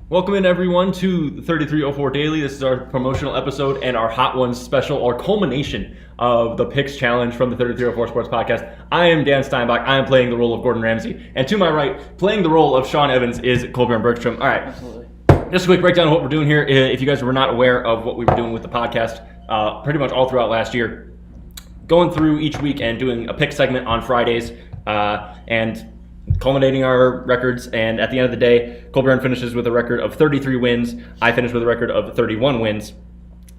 Welcome in everyone to the 3304 Daily. This is our promotional episode and our Hot Ones special, our culmination of the Picks Challenge from the 3304 Sports Podcast. I am Dan Steinbach. I am playing the role of Gordon Ramsay. And to my right, playing the role of Sean Evans is Colbjorn Bergstrom. All right. Absolutely. Just a quick breakdown of what we're doing here. If you guys were not aware of what we were doing with the podcast, pretty much all throughout last year, going through each week and doing a pick segment on Fridays, and culminating our records, and at the end of the day, Colbjorn finishes with a record of 33 wins. I finished with a record of 31 wins.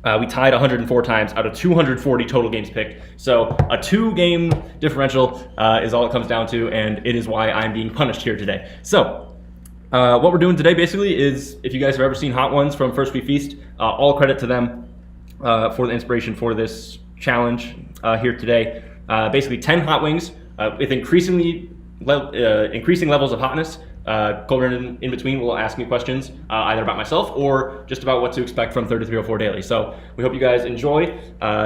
We tied 104 times out of 240 total games picked. So a 2-game differential is all it comes down to, and it is why I'm being punished here today. So what we're doing today basically is, if you guys have ever seen Hot Ones from First We Feast, all credit to them for the inspiration for this challenge here today. Basically 10 hot wings with increasing levels of hotness. Colbjorn in between will ask me questions either about myself or just about what to expect from 3304 Daily. So we hope you guys enjoy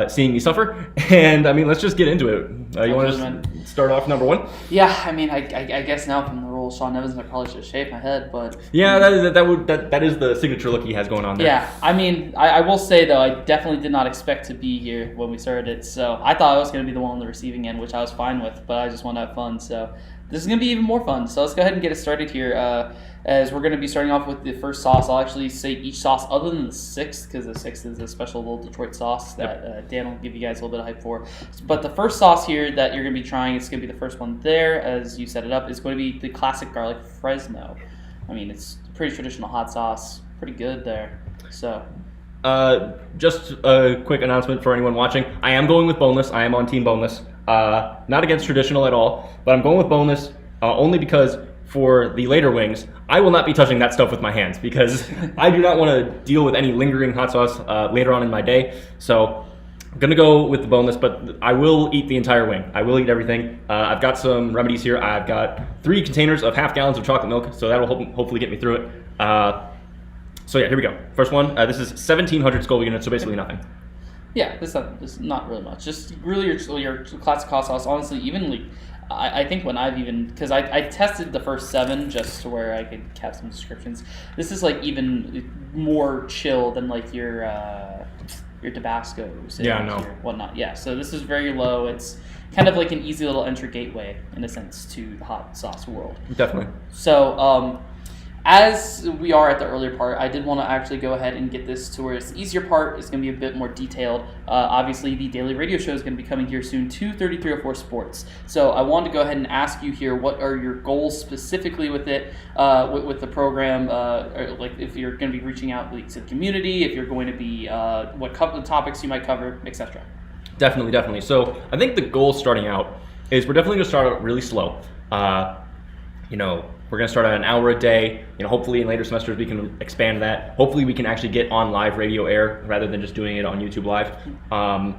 seeing me suffer. And I mean, let's just get into it. You want to start off number one? Yeah, I mean, I guess now from the role of Sean Evans, I probably should shave my head, but yeah, that is the signature look he has going on there. Yeah, I mean, I will say though, I definitely did not expect to be here when we started it. So I thought I was going to be the one on the receiving end, which I was fine with, but I just want to have fun. So this is going to be even more fun. So let's go ahead and get it started here. As we're going to be starting off with the first sauce, I'll actually say each sauce other than the sixth, because the sixth is a special little Detroit sauce that Dan will give you guys a little bit of hype for. But the first sauce here that you're going to be trying, it's going to be the first one there, as you set it up, is going to be the classic garlic Fresno. I mean, it's a pretty traditional hot sauce. Pretty good there. So just a quick announcement for anyone watching. I am going with boneless. I am on team boneless. Not against traditional at all, but I'm going with boneless only because for the later wings, I will not be touching that stuff with my hands because I do not want to deal with any lingering hot sauce later on in my day. So I'm going to go with the boneless, but I will eat the entire wing. I will eat everything. I've got some remedies here. I've got 3 containers of half gallons of chocolate milk, so that will hopefully get me through it. So yeah, here we go. First one, this is 1,700 Scoville units, so basically nothing. Yeah, this is not really much. Just really your classic hot sauce. Honestly, even I think when I've even, because I tested the first 7 just to where I could have some descriptions. This is like even more chill than like your Tabascos and your whatnot. Yeah, so this is very low. It's kind of like an easy little entry gateway in a sense to the hot sauce world. Definitely. So as we are at the earlier part, I did want to actually go ahead and get this to where it's the easier part is going to be a bit more detailed. Obviously, the daily radio show is going to be coming here soon to 3304 Sports. So I wanted to go ahead and ask you here, what are your goals specifically with it, with the program? Or like if you're going to be reaching out to the community, if you're going to be, what topics you might cover, etc. Definitely. So I think the goal starting out is we're definitely going to start out really slow. We're going to start at an hour a day. Hopefully in later semesters we can expand that. Hopefully we can actually get on live radio air rather than just doing it on YouTube Live. But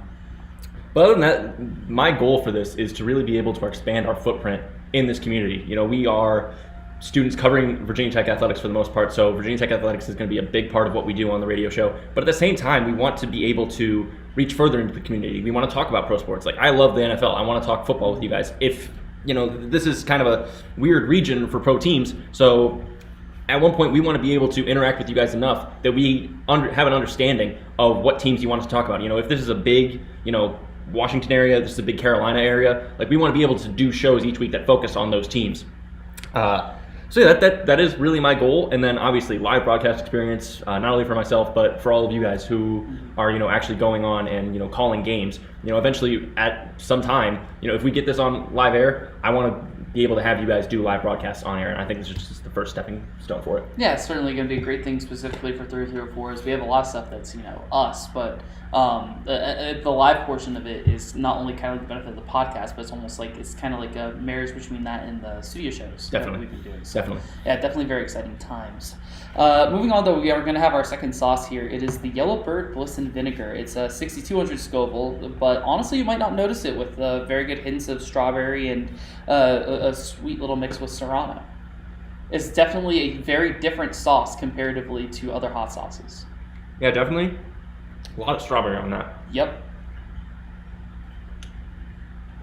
other than that, my goal for this is to really be able to expand our footprint in this community. We are students covering Virginia Tech athletics for the most part, so Virginia Tech athletics is going to be a big part of what we do on the radio show. But at the same time, we want to be able to reach further into the community. We want to talk about pro sports. Like, I love the NFL. I want to talk football with you guys. This is kind of a weird region for pro teams, so at one point we want to be able to interact with you guys enough that we have an understanding of what teams you want us to talk about. If this is a big, Washington area, this is a big Carolina area, like we want to be able to do shows each week that focus on those teams. So yeah, that is really my goal, and then obviously live broadcast experience, not only for myself but for all of you guys who are actually going on and calling games. Eventually at some time, if we get this on live air, I want to be able to have you guys do live broadcasts on air, and I think this is just the first stepping stone for it. Yeah, it's certainly going to be a great thing specifically for 3304. Is we have a lot of stuff that's us, but the live portion of it is not only kind of the benefit of the podcast, but it's almost like it's kind of like a marriage between that and the studio shows that we've been doing. So, definitely very exciting times. Moving on, though, we are going to have our second sauce here. It is the Yellow Bird Bliss and Vinegar. It's a 6,200 Scoville, but honestly, you might not notice it with very good hints of strawberry and a sweet little mix with serrano. It's definitely a very different sauce comparatively to other hot sauces. Yeah, definitely. A lot of strawberry on that. Yep.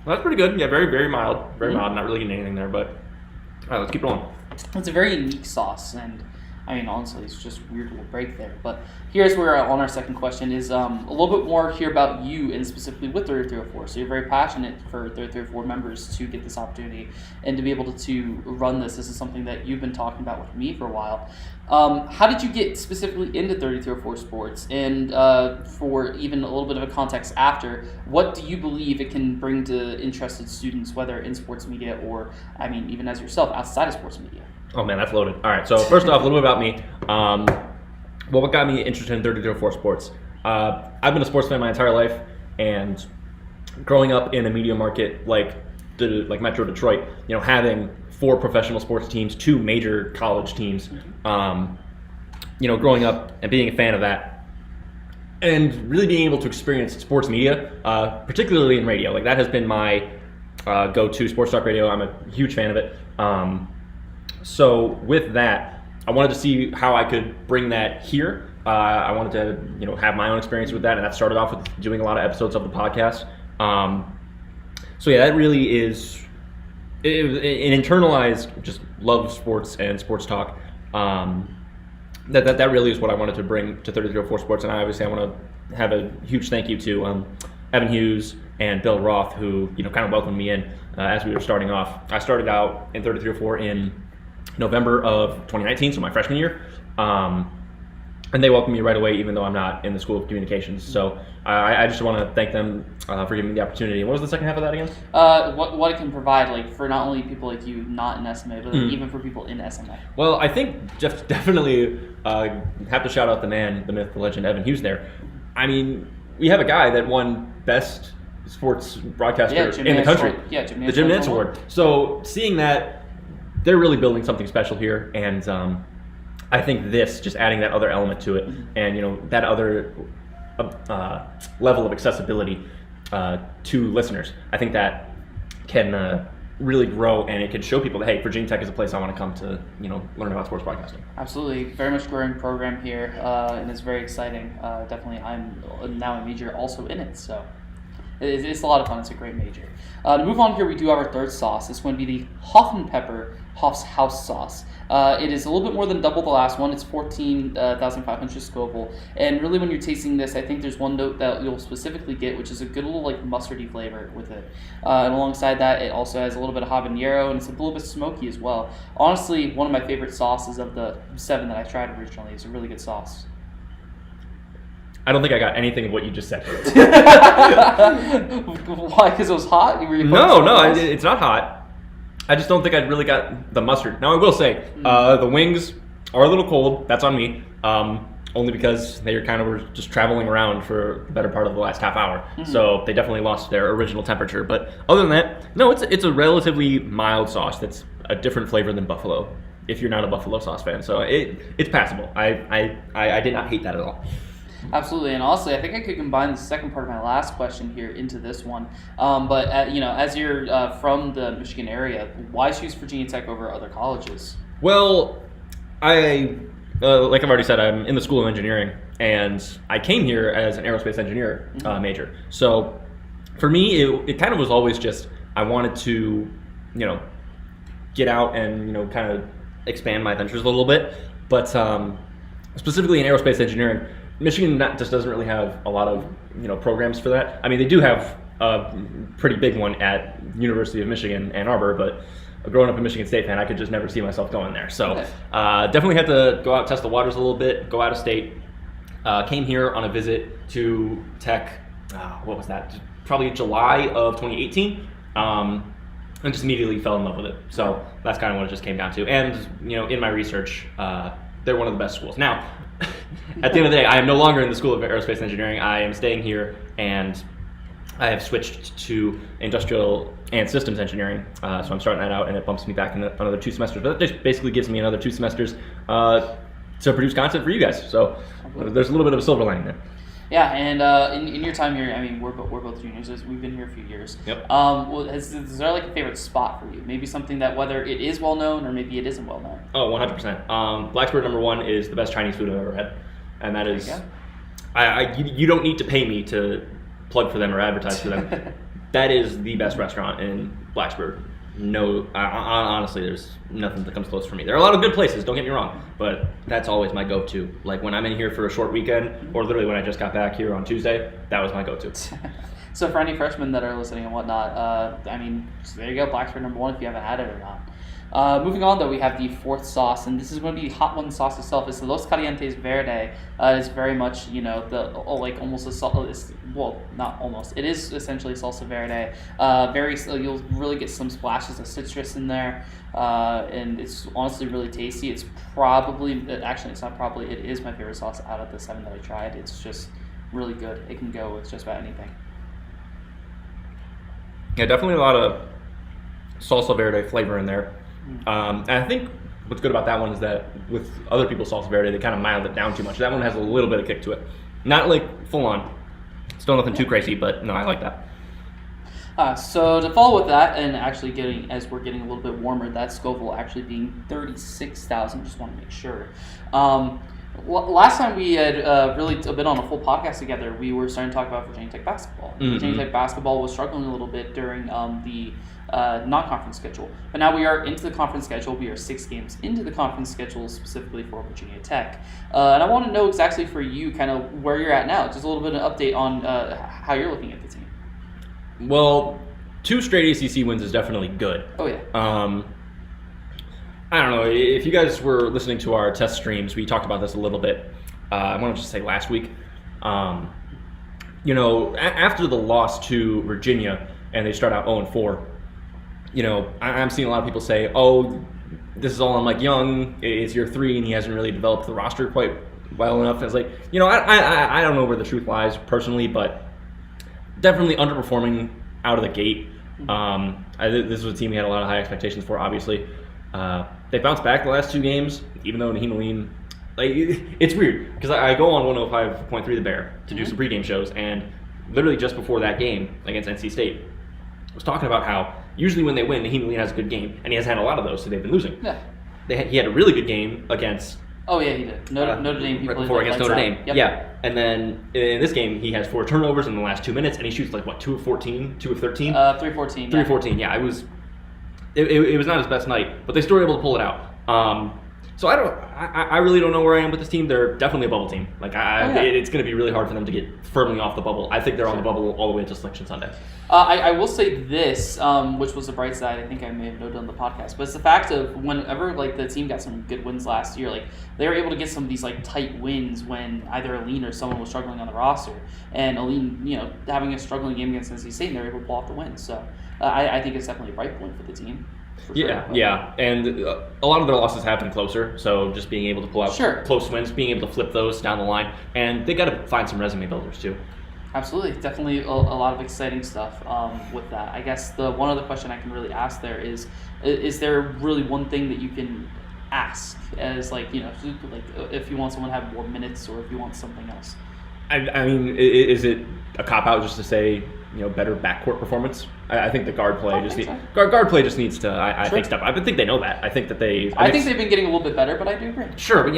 Well, that's pretty good. Yeah, very, very mild. Very mild. Not really getting anything there, but all right, let's keep rolling. It's a very unique sauce, and I mean, honestly, it's just weird little break there. But here's where on our second question is a little bit more here about you and specifically with 3304. So you're very passionate for 3304 members to get this opportunity and to be able to run this. This is something that you've been talking about with me for a while. How did you get specifically into 3304 sports? And for even a little bit of a context after, what do you believe it can bring to interested students, whether in sports media or, I mean, even as yourself, outside of sports media? Oh man, that's loaded. All right, so first off, a little bit about me. Well, what got me interested in 3304 sports? I've been a sports fan my entire life, and growing up in a media market like Metro Detroit, having 4 professional sports teams, 2 major college teams, growing up and being a fan of that, and really being able to experience sports media, particularly in radio. Like that has been my go-to, sports talk radio. I'm a huge fan of it. So with that, I wanted to see how I could bring that here. I wanted to, have my own experience with that, and that started off with doing a lot of episodes of the podcast. So yeah, that really is an internalized just love of sports and sports talk. That really is what I wanted to bring to 3304 Sports, and I want to have a huge thank you to Evan Hughes and Bill Roth, who kind of welcomed me in as we were starting off. I started out in 3304 in November of 2019, so my freshman year, and they welcomed me right away, even though I'm not in the School of Communications. So I just want to thank them for giving me the opportunity. What was the second half of that again? What it can provide, like for not only people like you not in SMA, but even for people in SMA. Well, I think definitely have to shout out the man, the myth, the legend, Evan Hughes there. I mean, we have a guy that won best sports broadcaster in the country. The Jim Nantz Award. So seeing that, they're really building something special here, and I think this, just adding that other element to it, and that other level of accessibility to listeners, I think that can really grow, and it can show people that, hey, Virginia Tech is a place I want to come to, learn about sports broadcasting. Absolutely, very much growing program here, and it's very exciting. Definitely, I'm now a major also in it, so it's a lot of fun. It's a great major. To move on here, we do have our third sauce. It's going to be the Hoffenpepper House Sauce. It is a little bit more than double the last one. It's 14,500 Scoville. And really when you're tasting this, I think there's one note that you'll specifically get, which is a good little like mustardy flavor with it. And alongside that, it also has a little bit of habanero, and it's a little bit smoky as well. Honestly, one of my favorite sauces of the 7 that I tried originally. It's a really good sauce. I don't think I got anything of what you just said. Why? Because it was hot? No, it's not hot. I just don't think I really got the mustard. Now, I will say, the wings are a little cold. That's on me. Only because they were just traveling around for the better part of the last half hour. So they definitely lost their original temperature. But other than that, no, it's a relatively mild sauce that's a different flavor than buffalo, if you're not a buffalo sauce fan. So it's passable. I did not hate that at all. Absolutely, and honestly, I think I could combine the second part of my last question here into this one. But as you're from the Michigan area, why choose Virginia Tech over other colleges? Well, like I've already said, I'm in the School of Engineering, and I came here as an aerospace engineer major. So for me, it kind of was always just I wanted to, get out and kind of expand my ventures a little bit. But specifically in aerospace engineering, Michigan just doesn't really have a lot of programs for that. I mean, they do have a pretty big one at University of Michigan, Ann Arbor, but growing up a Michigan State fan, I could just never see myself going there. So definitely had to go out, test the waters a little bit, go out of state. Came here on a visit to Tech, what was that? Probably July of 2018, and just immediately fell in love with it. So that's kind of what it just came down to. And in my research, they're one of the best schools. Now, at the end of the day, I am no longer in the School of Aerospace Engineering. I am staying here, and I have switched to Industrial and Systems Engineering. So I'm starting that out, and it bumps me back in another 2 semesters. But that just basically gives me another 2 semesters to produce content for you guys. So there's a little bit of a silver lining there. Yeah, and in your time here, I mean, we're both juniors. We've been here a few years. Yep. Is there like a favorite spot for you? Maybe something that whether it is well known or maybe it isn't well known. Oh, 100%. Blacksburg #1 is the best Chinese food I've ever had, and that is. You don't need to pay me to plug for them or advertise for them. That is the best restaurant in Blacksburg, no, honestly, there's nothing that comes close for me. There are a lot of good places, don't get me wrong, but that's always my go-to. Like when I'm in here for a short weekend, or literally when I just got back here on Tuesday, that was my go-to. So for any freshmen that are listening and whatnot, I mean, so there you go, Blacksburg #1 if you haven't had it or not. Moving on, though, we have the fourth sauce, and this is going to be Hot One sauce itself. It's the Los Calientes Verde. It's very much, like almost a salsa. Well, not almost. It is essentially salsa verde. You'll really get some splashes of citrus in there, and it's honestly really tasty. It's not probably. It is my favorite sauce out of the 7 that I tried. It's just really good. It can go with just about anything. Yeah, definitely a lot of salsa verde flavor in there. And I think what's good about that one is that with other people's salsa verde, they kind of mild it down too much. That one has a little bit of kick to it. Not like full on. Still nothing too crazy, but no, I like that. So to follow with that, and actually as we're getting a little bit warmer, that Scoville actually being 36,000. Just want to make sure. Last time we had really been on a full podcast together, we were starting to talk about Virginia Tech basketball. Mm-hmm. Virginia Tech basketball was struggling a little bit during the non-conference schedule. But now we are into the conference schedule. We are 6 games into the conference schedule specifically for Virginia Tech. And I want to know exactly for you kind of where you're at now. Just a little bit of an update on how you're looking at the team. Well, 2 straight ACC wins is definitely good. Oh, yeah. I don't know, if you guys were listening to our test streams, we talked about this a little bit. I want to just say last week. After the loss to Virginia and they start out 0-4, I'm seeing a lot of people say, oh, this is all on Mike Young. It's year 3 and he hasn't really developed the roster quite well enough. And it's like, I don't know where the truth lies personally, but definitely underperforming out of the gate. This was a team we had a lot of high expectations for, obviously. They bounced back the last 2 games, even though Naheem Aline, it's weird because I go on 105.3 The Bear to do some pregame shows, and literally just before that game against NC State, I was talking about how usually when they win, Naheem Aline has a good game, and he has had a lot of those, so they've been losing. Yeah. He had a really good game against. Oh yeah, he did. Notre Dame. Right before against Notre Dame. Yep. Yeah, and then in this game he has 4 turnovers in the last 2 minutes, and he shoots 2 of 14, 2 of 13. 3-14. 3-14. Yeah, it was not his best night, but they still were able to pull it out. So I really don't know where I am with this team. They're definitely a bubble team. It's going to be really hard for them to get firmly off the bubble. I think they're on the bubble all the way to Selection Sunday. I will say this, which was the bright side. I think I may have noted on the podcast, but it's the fact of whenever the team got some good wins last year, they were able to get some of these tight wins when either Aline or someone was struggling on the roster, and Aline, having a struggling game against NC State, and they were able to pull off the win. So I think it's definitely a bright point for the team. Yeah, and a lot of their losses have been closer, so just being able to pull out close wins, being able to flip those down the line, and they got to find some resume builders too. Absolutely, definitely a lot of exciting stuff with that. I guess the one other question I can really ask there is there really one thing that you can ask as if you want someone to have more minutes or if you want something else? I mean, is it a cop-out just to say, better backcourt performance? I think the guard play guard play just needs to, I think, step up. I think they know that. I think that I think they've been getting a little bit better, but I do agree. Sure, but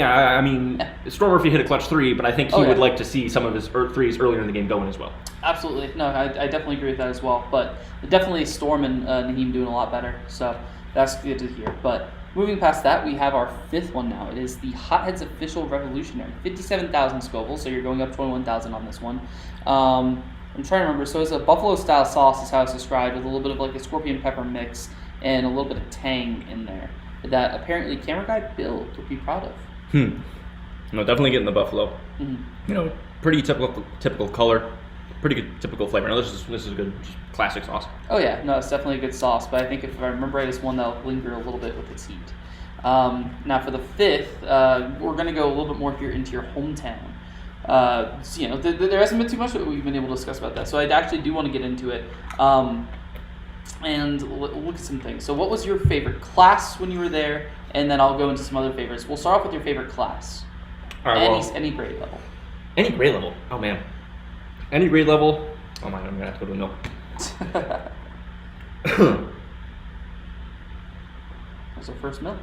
Storm Murphy hit a clutch 3, but I think he would like to see some of his threes earlier in the game going as well. Absolutely. No, I definitely agree with that as well. But definitely Storm and Naheem doing a lot better, so that's good to hear. But moving past that, we have our 5th one now. It is the Hotheads Official Revolutionary. 57,000 Scoville, so you're going up 21,000 on this one. I'm trying to remember. So it's a buffalo-style sauce is how it's described, with a little bit of a scorpion pepper mix and a little bit of tang in there that apparently camera guy Bill would be proud of. No, definitely getting the buffalo. Mm-hmm. Pretty typical color, pretty good typical flavor. No, this is a good classic sauce. Oh yeah, no, it's definitely a good sauce. But I think if I remember right, it's one that'll linger a little bit with its heat. Now for the 5th, we're going to go a little bit more here into your hometown. There hasn't been too much that we've been able to discuss about that, so I actually do want to get into it and look at some things. So what was your favorite class when you were there, and then I'll go into some other favorites. We'll start off with your favorite class. All right, any grade level. Any grade level? Oh man. Any grade level? Oh my, I'm going to have to go to the milk. What's our first milk?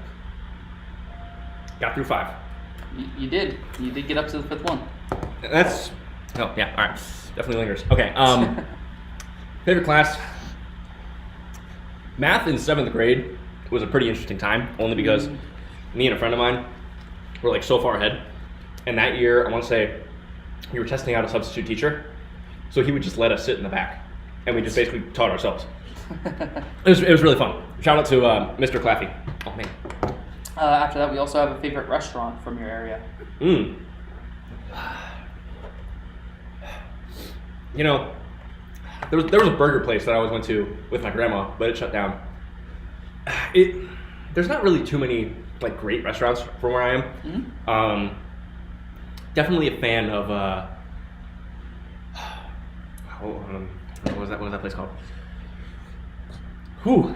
Got through 5. You did. You did get up to the 5th one. That's... Oh, yeah. All right. Definitely lingers. Okay. Favorite class? Math in 7th grade was a pretty interesting time, only because me and a friend of mine were like so far ahead. And that year, I want to say, we were testing out a substitute teacher, so he would just let us sit in the back, and we just basically taught ourselves. It was really fun. Shout out to Mr. Claffey. Oh man. After that, we also have a favorite restaurant from your area. You know, there was a burger place that I always went to with my grandma, but it shut down. There's not really too many like great restaurants from where I am. Definitely a fan of what was that place called? Whew.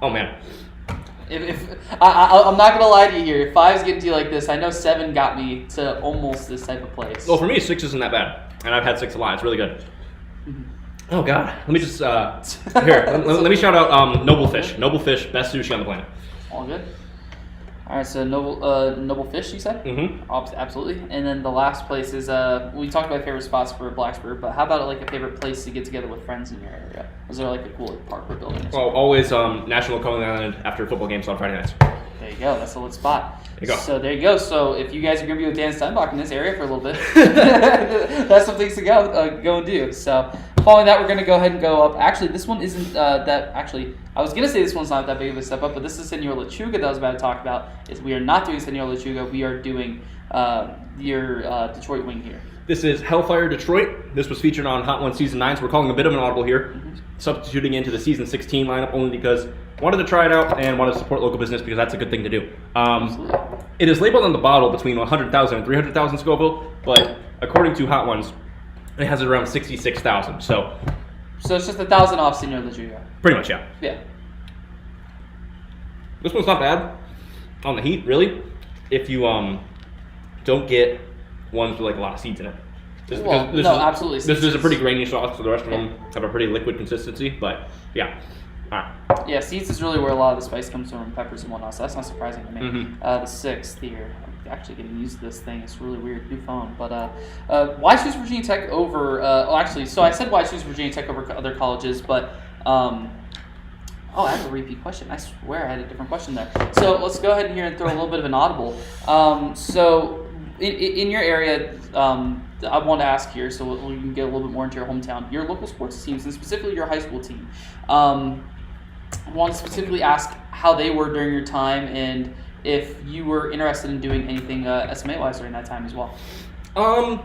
Oh man. If I'm not gonna lie to you here, if 5's getting to you like this, I know 7 got me to almost this type of place. Well, for me, 6 isn't that bad, and I've had 6 a lot. It's really good. Oh God, let me just here. Let me shout out Noble Fish. Noble Fish, best sushi on the planet. All good. All right, so Noble Fish, you said? Absolutely. And then the last place is we talked about favorite spots for Blacksburg, but how about like a favorite place to get together with friends in your area? Is there like a cool park or building? Well, always National Coney Island after football games on Friday nights. There you go. That's a lit spot. There you go. So there you go. So if you guys are gonna be with Dan Steinbach in this area for a little bit, that's some things to go and do. So following that, we're gonna go ahead and go up. Actually, this one isn't that. Actually, I was gonna say this one's not that big of a step up, but this is Senor Lechuga that I was about to talk about. Is we are not doing Senor Lechuga. We are doing your Detroit wing here. This is Hellfire Detroit. This was featured on Hot 1 Season 9, so we're calling a bit of an audible here. Substituting into the Season 16 lineup only because I wanted to try it out and wanted to support local business because that's a good thing to do. It is labeled on the bottle between 100,000 and 300,000 Scoville, but according to Hot Ones, it has around 66,000. So it's just 1,000 off Senor Lechuga. Pretty much, yeah. Yeah. This one's not bad on the heat, really, if you don't get ones with like a lot of seeds in it. Absolutely. This is a pretty grainy sauce, so the rest of them have a pretty liquid consistency, but yeah. All right. Yeah, seeds is really where a lot of the spice comes from, peppers and whatnot, so that's not surprising to me. The 6th here, I'm actually getting used to this thing. It's really weird, new phone. But why choose Virginia Tech over, so I said why choose Virginia Tech over other colleges, but I have a repeat question. I swear I had a different question there. So let's go ahead here and throw a little bit of an audible. So in your area, I want to ask here, so we can get a little bit more into your hometown, your local sports teams, and specifically your high school team. I want to specifically ask how they were during your time and if you were interested in doing anything SMA-wise during that time as well. I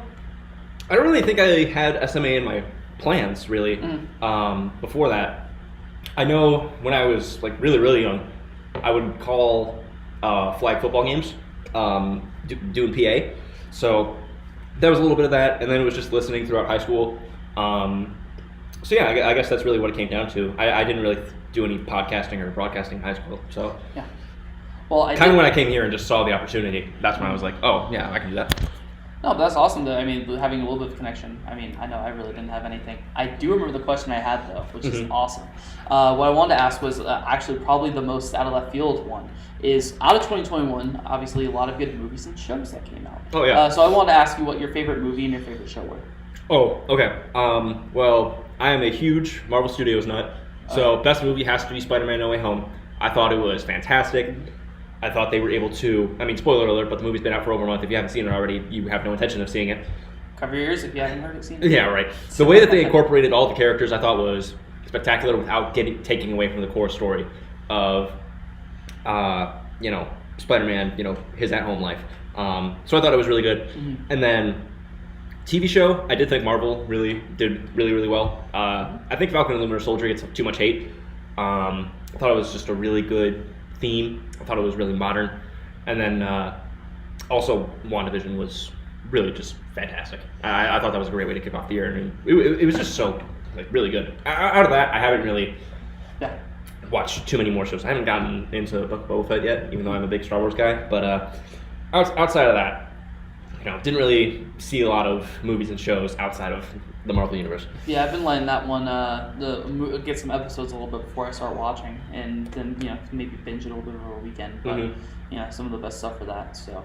don't really think I had SMA in my plans, really. Before that, I know when I was like really, really young, I would call flag football games, doing PA. So there was a little bit of that, and then it was just listening throughout high school. So yeah, I guess that's really what it came down to. I didn't really do any podcasting or broadcasting in high school. So yeah. Well, when I came here and just saw the opportunity, that's when I was like, oh yeah, I can do that. No, but that's awesome though. I mean, having a little bit of connection. I mean, I know I really didn't have anything. I do remember the question I had though, which is awesome. What I wanted to ask was actually probably the most out of left field one. Is out of 2021, obviously a lot of good movies and shows that came out. Oh yeah. So I wanted to ask you what your favorite movie and your favorite show were. Oh, okay. Well, I am a huge Marvel Studios nut. So best movie has to be Spider-Man No Way Home. I thought it was fantastic. I thought they were able to, I mean, spoiler alert, but the movie's been out for over a month. If you haven't seen it already, you have no intention of seeing it. Cover your ears if you haven't heard it, seen it. Yeah, right. The way that they incorporated all the characters I thought was spectacular without taking away from the core story of, Spider-Man, his at-home life. So I thought it was really good. And then TV show, I did think Marvel really did really, really well. I think Falcon and the Winter Soldier gets too much hate. I thought it was just a really good theme. I thought it was really modern. And then also WandaVision was really just fantastic. I thought that was a great way to kick off the year. I mean, it was just so really good. Out of that, I haven't really watched too many more shows. I haven't gotten into Book of Boba Fett yet, even though I'm a big Star Wars guy. But outside of that, didn't really see a lot of movies and shows outside of the Marvel Universe. Yeah, I've been letting that one get some episodes a little bit before I start watching, and then maybe binge it a little bit over a weekend. But some of the best stuff for that. So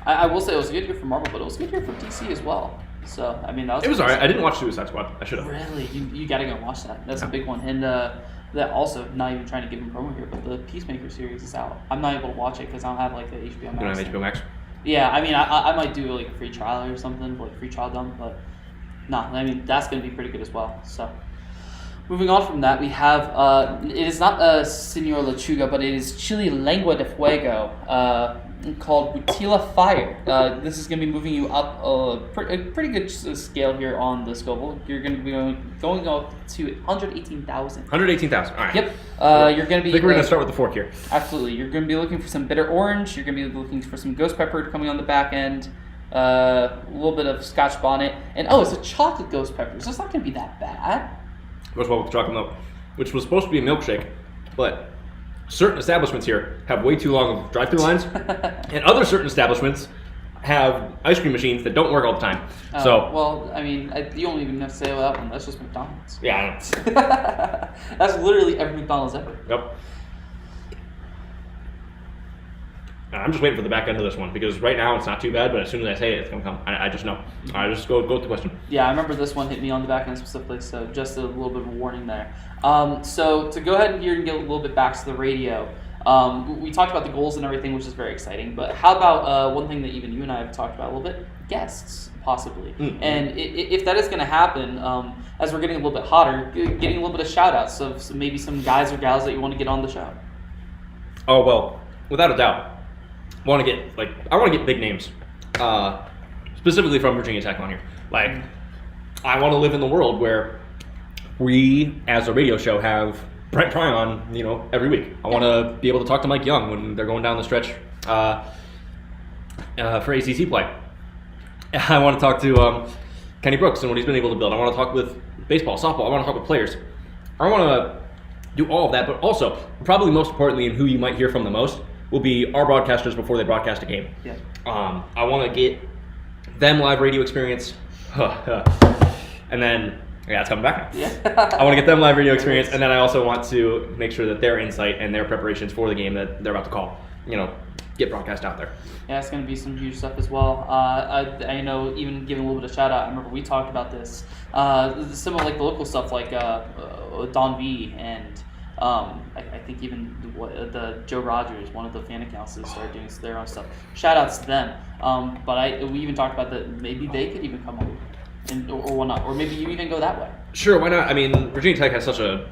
I will say it was a good year for Marvel, but it was a good year for DC as well. So I mean, it was alright. I didn't watch Suicide Squad. I should have. Really, you got to go watch that. That's a big one. And That also, not even trying to give him promo here, but the Peacemaker series is out. I'm not able to watch it because I don't have like the HBO Max. You don't have HBO Max? Yeah, I mean, I might do like a free trial or something, like free trial dump, but I mean, that's going to be pretty good as well. So, moving on from that, we have, it is not Señor Lechuga, but it is Chile Lengua de Fuego, called Butila Fire. This is going to be moving you up a pretty good scale here on the Scoville. You're going to be going up to 118,000. 118,000, all right. Yep. You're going to be... I think we're going to start with the fork here. Absolutely. You're going to be looking for some bitter orange. You're going to be looking for some ghost pepper coming on the back end. A little bit of Scotch bonnet. And, it's a chocolate ghost pepper. So it's not going to be that bad. Goes well with the chocolate milk, which was supposed to be a milkshake, but certain establishments here have way too long of drive-through lines, and other certain establishments have ice cream machines that don't work all the time. Well, I mean, you don't even have to say that one. That's just McDonald's. Yeah, I know. That's literally every McDonald's ever. Yep. I'm just waiting for the back end of this one because right now it's not too bad, but as soon as I say it, it's gonna come. I just know. I just go with the question. Yeah, I remember this one hit me on the back end specifically, so just a little bit of a warning there. So to go ahead and here and get a little bit back to the radio, we talked about the goals and everything, which is very exciting. But how about one thing that even you and I have talked about a little bit? Guests, possibly. Mm-hmm. And if that is going to happen, as we're getting a little bit hotter, getting a little bit of shout outs of maybe some guys or gals that you want to get on the show. Oh well, without a doubt. I want to get big names, specifically from Virginia Tech on here. Like, I want to live in the world where we, as a radio show, have Brent Pry on, every week. I want to be able to talk to Mike Young when they're going down the stretch for ACC play. I want to talk to Kenny Brooks and what he's been able to build. I want to talk with baseball, softball. I want to talk with players. I want to do all of that, but also, probably most importantly, and who you might hear from the most, will be our broadcasters before they broadcast a game. Yeah. I want to get them live radio experience, and then it's coming back now. Yeah. I want to get them live radio experience, and then I also want to make sure that their insight and their preparations for the game that they're about to call, get broadcast out there. Yeah, it's going to be some huge stuff as well. I know, even giving a little bit of shout out, I remember we talked about this. Some of the local stuff like Don V and I think even the Joe Rogers, one of the fan accounts, that started doing their own stuff. Shout outs to them. But we even talked about that maybe they could even come on, or whatnot, or maybe you even go that way. Sure, why not? I mean, Virginia Tech has such a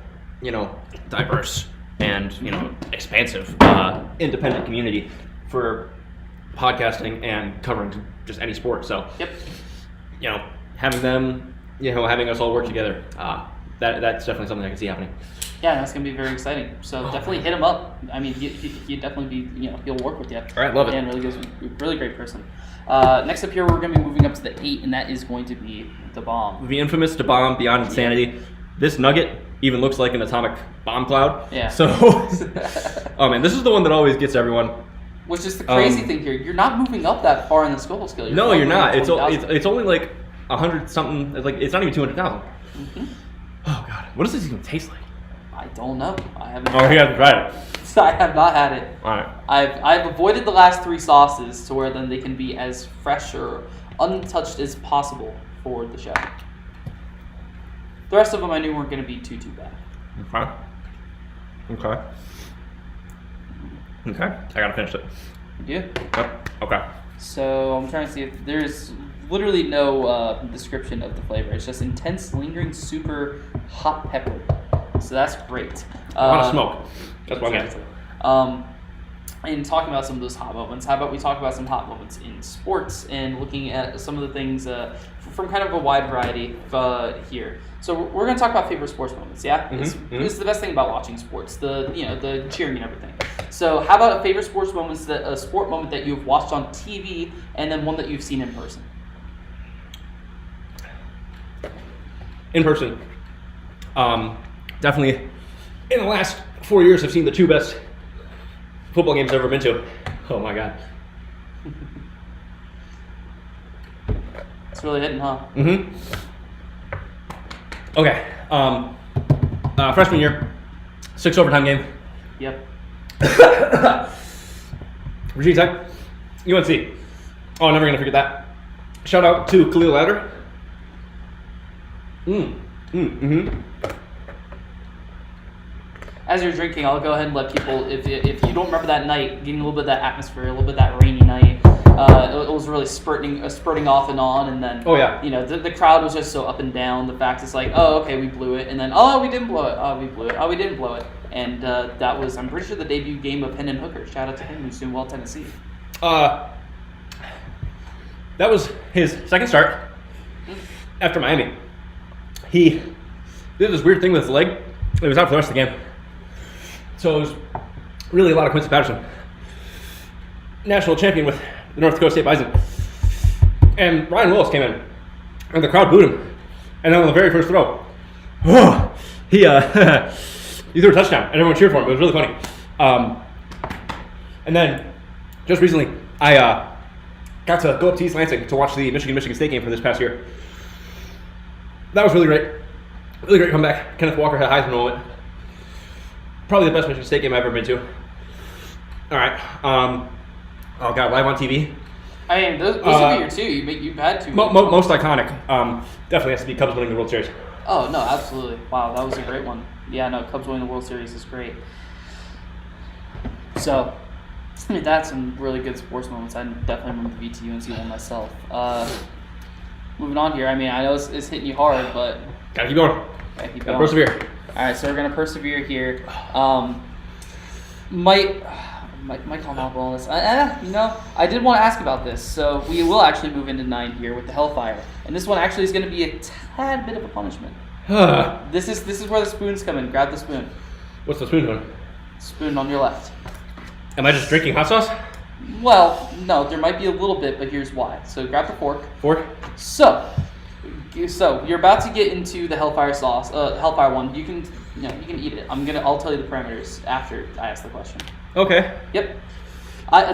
diverse and expansive independent community for podcasting and covering just any sport. So yep. Having them, having us all work together, that's definitely something I can see happening. Yeah, that's going to be very exciting. So definitely hit him up. I mean, he'd definitely be, he'll work with you. All right, love it. And really great person. Next up here, we're going to be moving up to the 8, and that is going to be the bomb. The infamous Da Bomb Beyond Insanity. Yeah. This nugget even looks like an atomic bomb cloud. Yeah. So, oh man, this is the one that always gets everyone. Which is the crazy thing here. You're not moving up that far in the Scoville scale. No, you're not. It's only like 100 something. It's not even 200,000. Mm-hmm. Oh god, what does this even taste like? I don't know. I haven't. Oh, you haven't tried it. I have not had it. All right. I've avoided the last 3 sauces to where then they can be as fresh or untouched as possible for the show. The rest of them I knew weren't going to be too bad. Okay. I gotta finish it. You do? Yep. Okay. So I'm trying to see if there's literally no description of the flavor. It's just intense, lingering, super hot pepper. So that's great. I want to smoke. That's what I'm getting. And talking about some of those hot moments, how about we talk about some hot moments in sports and looking at some of the things from kind of a wide variety here. So we're going to talk about favorite sports moments, yeah? This is the best thing about watching sports, the cheering and everything. So how about a favorite sports moments, a sport moment that you've watched on TV and then one that you've seen in person? In person. Definitely in the last 4 years I've seen the 2 best football games I've ever been to. Oh my god. It's really hitting, huh? Mm-hmm. Okay. Freshman year, 6 overtime game. Yep. Virginia Tech, UNC. Oh, I'm never gonna forget that. Shout out to Khalil Adder. as you're drinking, I'll go ahead and let people, if you don't remember that night, getting a little bit of that atmosphere, a little bit of that rainy night, it was really spurting off and on, and then, the crowd was just so up and down. The fact is like, oh, okay, we blew it, and then, oh, we didn't blow it, oh, we blew it, oh, we didn't blow it, and that was, I'm pretty sure, the debut game of Hendon Hooker. Shout out to him, who's doing well at Tennessee. That was his second start after Miami. He did this weird thing with his leg. It was out for the rest of the game. So it was really a lot of Quincy Patterson. National champion with the North Dakota State Bison. And Ryan Willis came in, and the crowd booed him. And then on the very first throw, he threw a touchdown, and everyone cheered for him. It was really funny. And then, just recently, I got to go up to East Lansing to watch the Michigan State game from this past year. That was really great. Really great comeback. Kenneth Walker had a Heisman moment. Probably the best Michigan State game I've ever been to. All right. Oh, God, live on TV. I mean, those would be your two. You've had two. Most iconic. Definitely has to be Cubs winning the World Series. Oh, no, absolutely. Wow, that was a great one. Yeah, no, Cubs winning the World Series is great. So, I mean, that's some really good sports moments. I definitely remember the VTUNC one myself. Moving on here, I mean, I know it's hitting you hard, but... Gotta keep going. Gotta persevere. All right, so we're going to persevere here. Might call out on this. I did want to ask about this. So we will actually move into 9 here with the Hellfire. And this one actually is going to be a tad bit of a punishment. This is where the spoons come in. Grab the spoon. What's the spoon doing? Spoon on your left. Am I just drinking hot sauce? Well, no, there might be a little bit, but here's why. So grab the fork. Fork? So you're about to get into the Hellfire Sauce, Hellfire one. You can eat it. I'll tell you the parameters after I ask the question. Okay. Yep.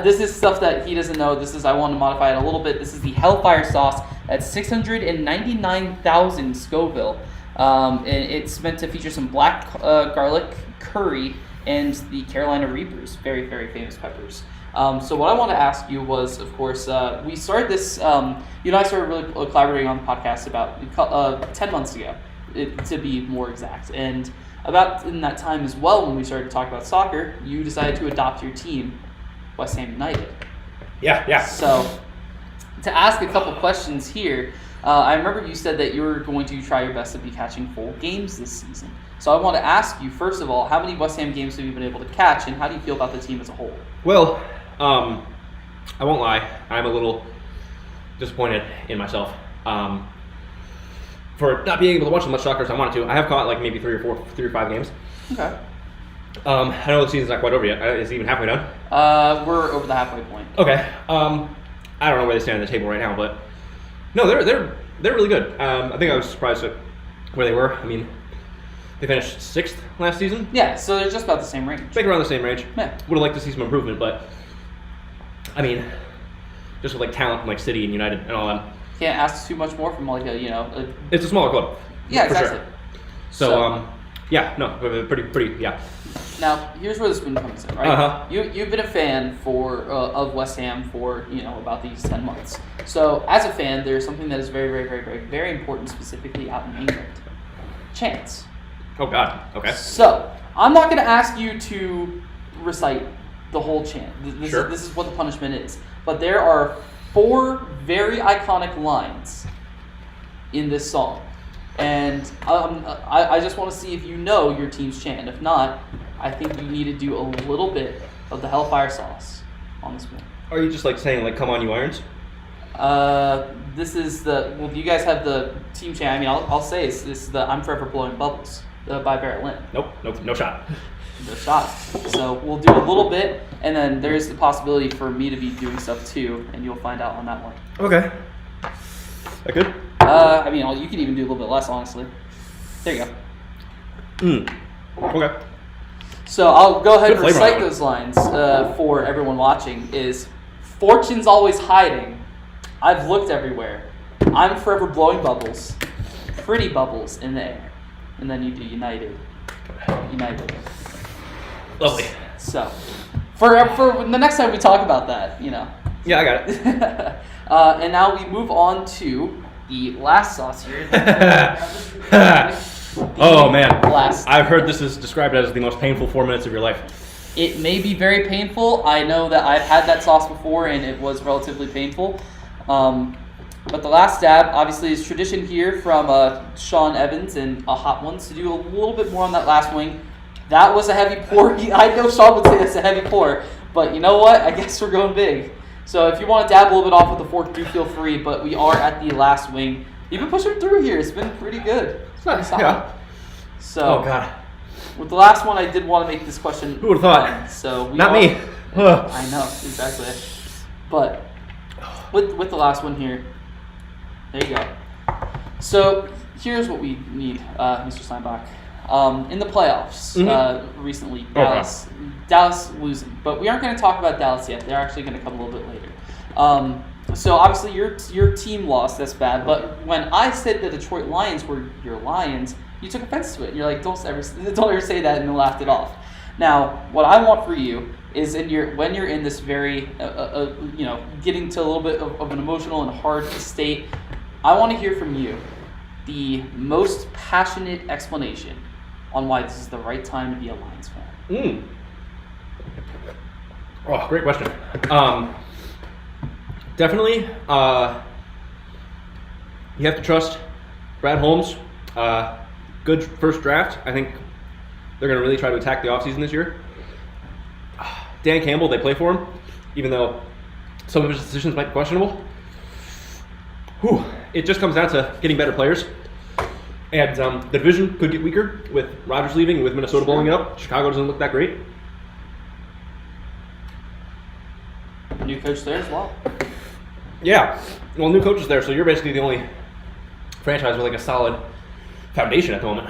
This is stuff that he doesn't know. I want to modify it a little bit. This is the Hellfire Sauce at 699,000 Scoville. And it's meant to feature some black garlic curry and the Carolina Reapers, very, very famous peppers. So what I want to ask you was, of course, we started this, you and I started really collaborating on the podcast about 10 months ago, to be more exact. And about in that time as well, when we started to talk about soccer, you decided to adopt your team, West Ham United. Yeah. So to ask a couple questions here, I remember you said that you were going to try your best to be catching full games this season. So I want to ask you, first of all, how many West Ham games have you been able to catch, and how do you feel about the team as a whole? Well, I won't lie. I'm a little disappointed in myself for not being able to watch as much soccer as I wanted to. I have caught like maybe 3 or 5 games. Okay. I know the season's not quite over yet. Is it even halfway done? We're over the halfway point. Okay. I don't know where they stand on the table right now, but no, they're really good. I think I was surprised at where they were. I mean, they finished 6th last season. Yeah, so they're just about the same range. I think around the same range. Yeah. Would have liked to see some improvement, but I mean, just with like talent from like City and United and all that. Can't ask too much more from like it's a smaller club. Yeah, for exactly. Sure. So pretty. Yeah. Now here's where the spoon comes in, right? Uh-huh. You've been a fan of West Ham for about these 10 months. So as a fan, there's something that is very, very, very, very, very important, specifically out in England. Chants. Oh God. Okay. So I'm not going to ask you to recite the whole chant. This is what the punishment is. But there are 4 very iconic lines in this song. And I just want to see if you know your team's chant. If not, I think you need to do a little bit of the Hellfire Sauce on this one. Are you just like saying like "Come on, you Irons"? This is do you guys have the team chant? I mean, I'll say this is the "I'm Forever Blowing Bubbles" by Barrett Lynn. Nope, no shot. No shot. So we'll do a little bit, and then there's the possibility for me to be doing stuff too, and you'll find out on that one. Okay. That good? I mean, you could even do a little bit less, honestly. There you go. Okay. So I'll go ahead and Good flavor recite on that those lines for everyone watching. Is fortune's always hiding. I've looked everywhere. I'm forever blowing bubbles. Pretty bubbles in the air. And then you do United. Lovely. So, for the next time we talk about that, Yeah, I got it. And now we move on to the last sauce here. Oh man, last. I've heard this is described as the most painful 4 minutes of your life. It may be very painful. I know that I've had that sauce before, and it was relatively painful. But the last dab, obviously, is tradition here from Sean Evans and Hot Ones to do a little bit more on that last wing. That was a heavy pour. I know Sean would say that's a heavy pour, but you know what? I guess we're going big. So if you want to dab a little bit off with the fork, do feel free, but we are at the last wing. You've been pushing through here. It's been pretty good. It's not, yeah. So, oh, God. With the last one, I did want to make this question. Who would have thought? Fun. So not me. I know, exactly. But with the last one here, there you go. So here's what we need, Mr. Steinbach. In the playoffs recently, Dallas losing. But we aren't going to talk about Dallas yet. They're actually going to come a little bit later. So obviously your team lost. That's bad. But when I said the Detroit Lions were your Lions, you took offense to it. You're like, don't ever say that, and then laughed it off. Now, what I want for you is when you're in this very, getting to a little bit of an emotional and hard state, I want to hear from you the most passionate explanation on why this is the right time to be a Lions fan. Oh, great question. Definitely, you have to trust Brad Holmes. Good first draft. I think they're going to really try to attack the offseason this year. Dan Campbell, they play for him, even though some of his decisions might be questionable. It just comes down to getting better players. And the division could get weaker with Rodgers leaving, with Minnesota blowing it up. Chicago doesn't look that great. New coach there as well. Yeah. Well, new coach is there, so you're basically the only franchise with like a solid foundation at the moment.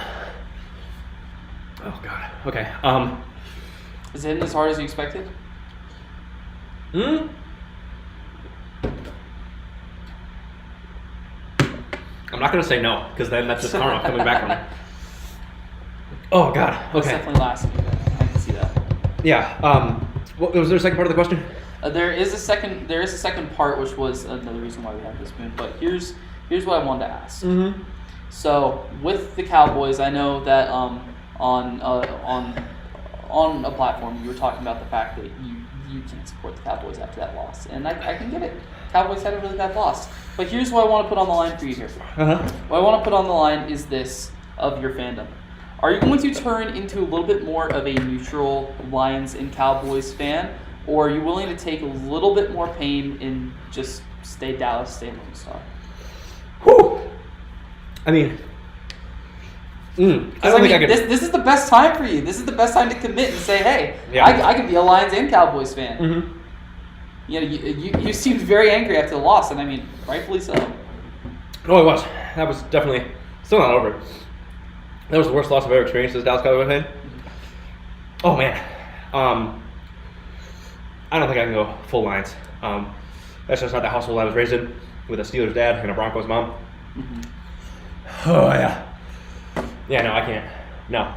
Oh, God. Okay. Is it as hard as you expected? I'm not going to say no, because then that's just karma coming back from me. Oh, God. Okay. It's definitely lasting. I can see that. Yeah. Was there a second part of the question? There is a second part, which was another reason why we have this moon. But here's what I wanted to ask. So with the Cowboys, I know that on a platform you were talking about the fact that you can't support the Cowboys after that loss, and I can get it. Cowboys had a really bad loss. But here's what I want to put on the line for you here. What I want to put on the line is this of your fandom. Are you going to turn into a little bit more of a neutral Lions and Cowboys fan, or are you willing to take a little bit more pain and just stay Dallas, stay Lone Star? I mean, I don't think I could. This is the best time for you. This is the best time to commit and say, hey, yeah. I could be a Lions and Cowboys fan. You know, you seemed very angry after the loss, and I mean, rightfully so. No, it was. That was definitely still not over. That was the worst loss I've ever experienced as a Dallas Cowboys fan. Oh man, I don't think I can go full Lions. That's just not the household I was raised in, with a Steelers dad and a Broncos mom. Oh yeah. Yeah, no, I can't. No.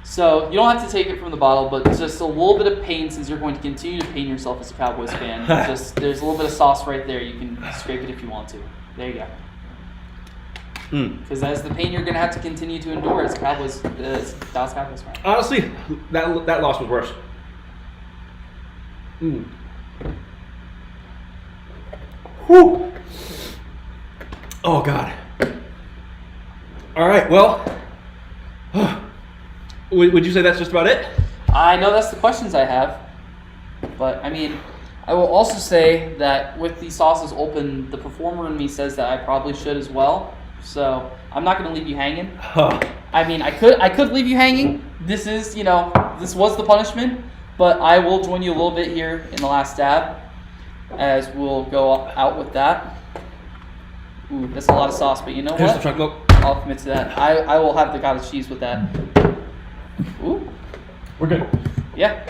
So you don't have to take it from the bottle, but just a little bit of pain, since you're going to continue to pain yourself as a Cowboys fan. Just there's a little bit of sauce right there. You can scrape it if you want to. There you go. Because that's the pain you're going to have to continue to endure as Dallas Cowboys fan. Honestly, that loss was worse. Whew. Oh God. All right. Well, would you say that's just about it? I know that's the questions I have, but I mean, I will also say that with the sauces open, the performer in me says that I probably should as well. So I'm not going to leave you hanging. I mean, I could leave you hanging. This is, this was the punishment, but I will join you a little bit here in the last dab, as we'll go out with that. Ooh, that's a lot of sauce, but you know Here's what? the trunk milk. I'll commit to that. I will have the cottage cheese with that. Ooh. We're good. Yeah.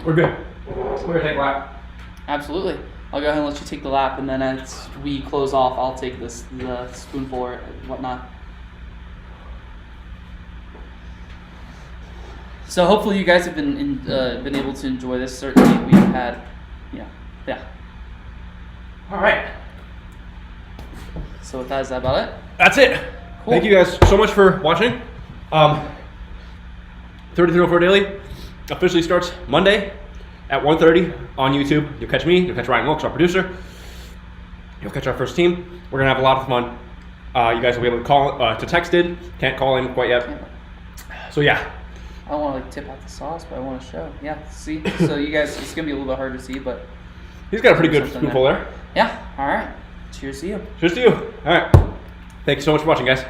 We're good. We're gonna take a lap. Absolutely. I'll go ahead and let you take the lap, and then as we close off, I'll take the spoonful or whatnot. So hopefully you guys have been able to enjoy this. Certainly we've had, yeah. All right. So with that, is that about it? That's it. Cool. Thank you guys so much for watching. 3304 Daily officially starts Monday at 1:30 on YouTube. You'll catch me. You'll catch Ryan Wilkes, our producer. You'll catch our first team. We're gonna have a lot of fun. You guys will be able to call, to text it. Can't call in quite yet. So yeah. I don't want to like tip out the sauce, but I want to show. Yeah, see. So you guys, it's gonna be a little bit hard to see, but He's got a pretty good spoonful there. Yeah. All right. Cheers to you. Cheers to you. All right. Thank you so much for watching, guys.